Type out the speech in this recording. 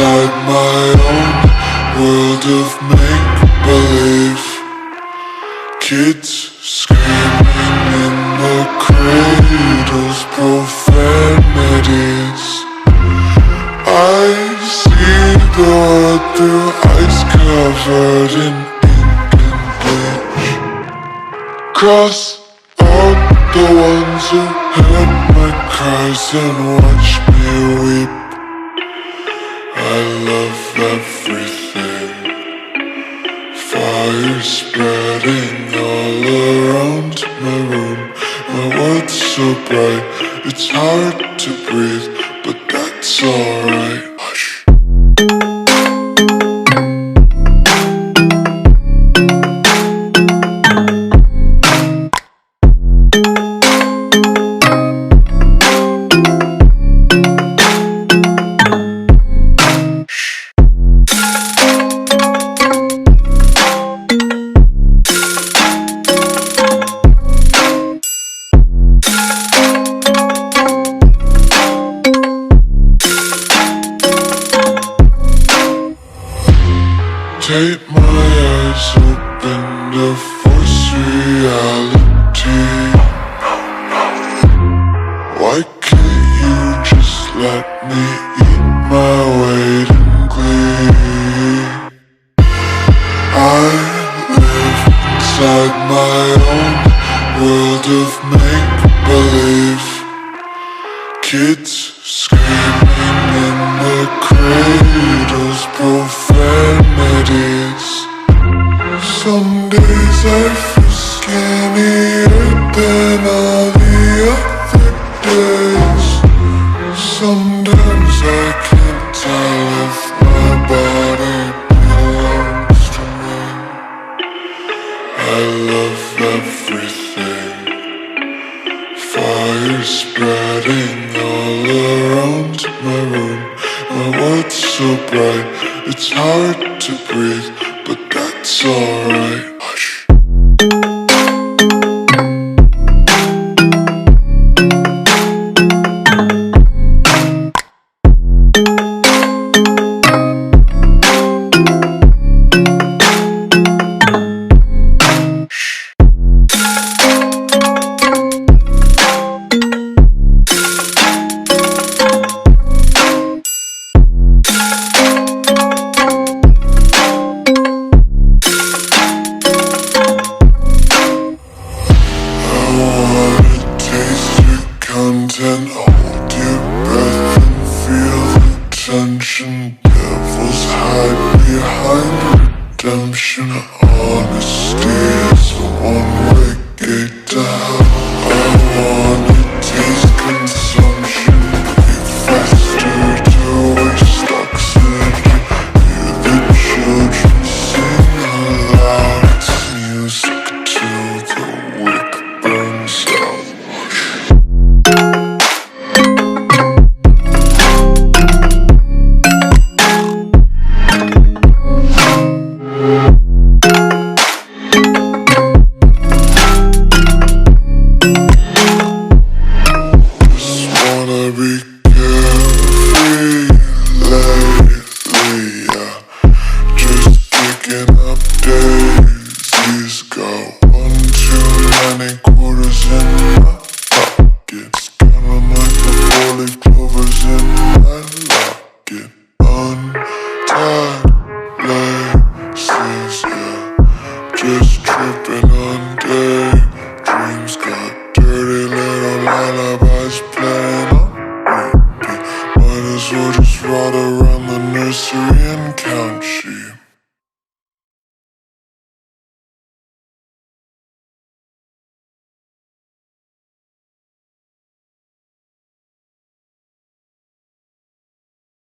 inside my own world of make-believe. Kids screaming in the cradles, profanities. I see the world through ice covered in ink and bleach. Cross out the ones who heard my cries and watched me weep. I love everything. Fire spreading all around my room. My world's so bright, it's hard to breathe, but that's alright. Hush. Take my eyes open to force reality. Why can't you just let me eat my weight in glee? I live inside my own world of make-believe. Kids screaming in the cradles, profanities. Some days I feel skinnier than all the other days. Sometimes I can't tell if my body belongs to me. I love everything. Fire spreading all around my room. My world's so bright, it's hard to breathe, but that's alright. Hush. Content, hold your breath and feel the tension. Devils hide behind redemption. Honesty is a one-way gate to hell. I wanna taste consumption. Eat faster to waste oxygen. Hear the children sing aloud. It's music till the wick burns out. Be carefree lately, yeah. Just picking up daisies. Got one too many quarters in my pockets. Counting like the 40 clovers in my locket. Untied laces, yeah. Just tripping on